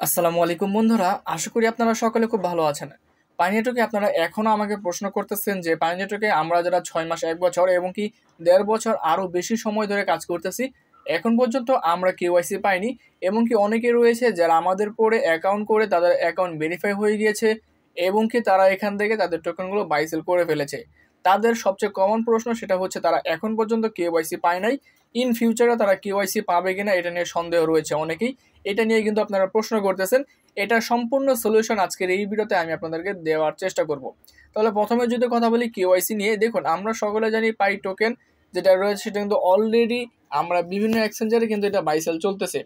আসসালামু আলাইকুম বন্ধুরা, আশা করি আপনারা সকলে খুব ভালো আছেন। পাই নেটওয়ার্কে আপনারা এখনো আমাকে প্রশ্ন করতেছেন যে পাই নেটওয়ার্কে আমরা যারা 6 মাস 1 বছর এবং কি 1.5 বছর আরও বেশি সময় ধরে কাজ করতেছি, এখন পর্যন্ত আমরা কেওয়াইসি পাইনি এবং কি অনেকে রয়েছে যারা আমাদের পরে অ্যাকাউন্ট করে তাদের অ্যাকাউন্ট ভেরিফাই হয়ে গিয়েছে এবং কি তারা এখান থেকে তাদের টোকেনগুলো বাই সেল করে ফেলেছে। তাদের সবচেয়ে কমন প্রশ্ন সেটা হচ্ছে তারা এখন পর্যন্ত কেওয়াইসি পায় নাই, ইন ফিউচারে তারা কেওয়াইসি পাবে কিনা এটা নিয়ে সন্দেহ রয়েছে অনেকেই। এটা নিয়ে কিন্তু আপনারা প্রশ্ন করতেছেন। এটা সম্পূর্ণ সলিউশন আজকের এই ভিডিওতে আমি আপনাদেরকে দেওয়ার চেষ্টা করব। তাহলে প্রথমে যদি কথা বলি কেওয়াইসি নিয়ে, দেখুন আমরা সকলে জানি পাই টোকেন যেটা রয়েছে সেটা কিন্তু অলরেডি আমরা বিভিন্ন এক্সচেঞ্জারে কিন্তু এটা বাইসেল চলতেছে।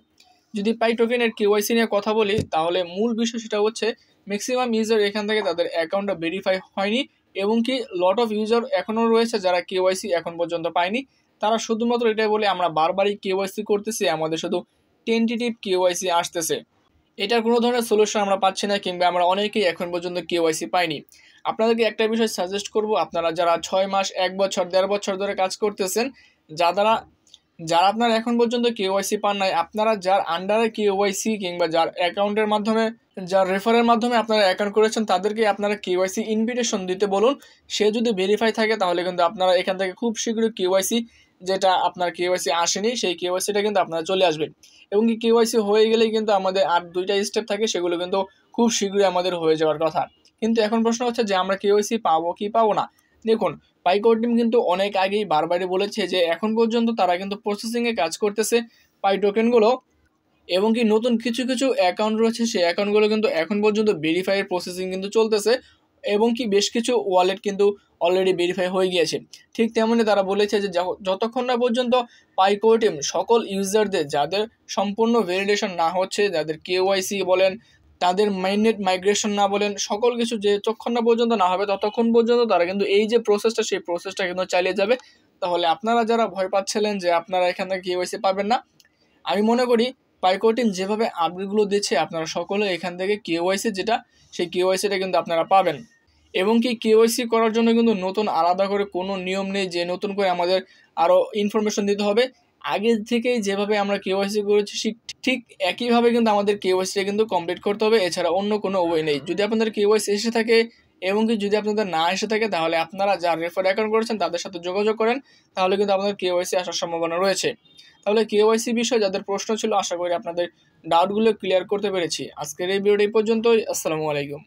যদি পাই টোকেনের কেওয়াইসি নিয়ে কথা বলি তাহলে মূল বিষয় সেটা হচ্ছে ম্যাক্সিমাম ইউজার এখান থেকে তাদের অ্যাকাউন্টটা ভেরিফাই হয়নি এবং কি লট অফ ইউজার এখনও রয়েছে যারা কেওয়াইসি এখন পর্যন্ত পায়নি। তারা শুধুমাত্র এটাই বলে আমরা বারবারই কেওয়াইসি করতেছি, আমাদের শুধু টেন্টেটিভ কেওয়াইসি আসতেছে। এটার কোনো ধরনের সলিউশন আমরা পাচ্ছি না, কিংবা আমরা অনেকেই এখন পর্যন্ত কেওয়াইসি পাইনি। আপনাদেরকে একটা বিষয় সাজেস্ট করব, আপনারা যারা 6 মাস 1 বছর 1.5 বছর ধরে কাজ করতেছেন, যারা যারা আপনারা এখন পর্যন্ত কেওয়াইসি পান নাই, আপনারা যার আন্ডারে কেওয়াইসি কিংবা যার অ্যাকাউন্টের মাধ্যমে যার রেফারের মাধ্যমে আপনারা অ্যাকাউন্ট করেছেন তাদেরকে আপনারা কেওয়াইসি ইনভিটেশন দিতে বলুন। সে যদি ভেরিফাই থাকে তাহলে কিন্তু আপনারা এখান থেকে খুব শীঘ্রই কেওয়াইসি, যেটা আপনার কেওয়াইসি আসেনি সেই কেওয়াইসিটা কিন্তু আপনারা চলে আসবে। এবং কি কেওয়াইসি হয়ে গেলেই কিন্তু আমাদের আর 2টা স্টেপ থাকে, সেগুলো কিন্তু খুব শীঘ্রই আমাদের হয়ে যাওয়ার কথা। কিন্তু এখন প্রশ্ন হচ্ছে যে আমরা কেওয়াইসি পাবো কি পাবো না। দেখুন, পাইকোর টিম কিন্তু অনেক আগেই বারবারই বলেছে যে এখন পর্যন্ত তারা কিন্তু প্রসেসিংয়ে কাজ করতেছে পাই টোকেনগুলো, এবং কি নতুন কিছু কিছু অ্যাকাউন্ট রয়েছে সেই অ্যাকাউন্টগুলো কিন্তু এখন পর্যন্ত ভেরিফাইয়ের প্রসেসিং কিন্তু চলতেছে, এবং কি বেশ কিছু ওয়ালেট কিন্তু অলরেডি ভেরিফাই হয়ে গিয়েছে। ঠিক তেমনি তারা বলেছে যে যতক্ষণ না পর্যন্ত পাইকো টিম সকল ইউজারদের যাদের সম্পূর্ণ ভ্যালিডেশন না হচ্ছে, যাদের কেওয়াইসি বলেন, তাদের মাইনেট মাইগ্রেশন না বলেন, সকল কিছু যতক্ষণ না পর্যন্ত না হবে ততক্ষণ পর্যন্ত তারা কিন্তু এই যে প্রসেসটা সেই প্রসেসটা কিন্তু চালিয়ে যাবে। তাহলে আপনারা যারা ভয় পাচ্ছিলেন যে আপনারা এখান থেকে কেওয়াইসি পাবেন না, আমি মনে করি পাইকো টিম যেভাবে আপডেটগুলো দিচ্ছে আপনারা সকলে এখান থেকে কেওয়াইসি যেটা সেই কেওয়াইসিটা কিন্তু আপনারা পাবেন। এবং কি কেওয়াইসি করার জন্য কিন্তু নতুন আলাদা করে কোনো নিয়ম নেই যে নতুন করে আমাদের আরও ইনফরমেশন দিতে হবে। আগে থেকেই যেভাবে আমরা কেওয়াইসি করেছি ঠিক একইভাবে কিন্তু আমাদের কেওয়াইসিটা কিন্তু কমপ্লিট করতে হবে, এছাড়া অন্য কোনো ওয়ে নেই। যদি আপনাদের কেওয়াইসি এসে থাকে এবং কি যদি আপনাদের না এসে থাকে তাহলে আপনারা যার রেফার অ্যাকাউন্ট করেছেন তাদের সাথে যোগাযোগ করেন, তাহলে কিন্তু আপনাদের কেওয়াইসি আসার সম্ভাবনা রয়েছে। তাহলে কেওয়াইসি বিষয়ে যাদের প্রশ্ন ছিল, আশা করি আপনাদের ডাউটগুলো ক্লিয়ার করতে পেরেছি। আজকের এই ভিডিওটি এই পর্যন্তই। আসসালামু আলাইকুম।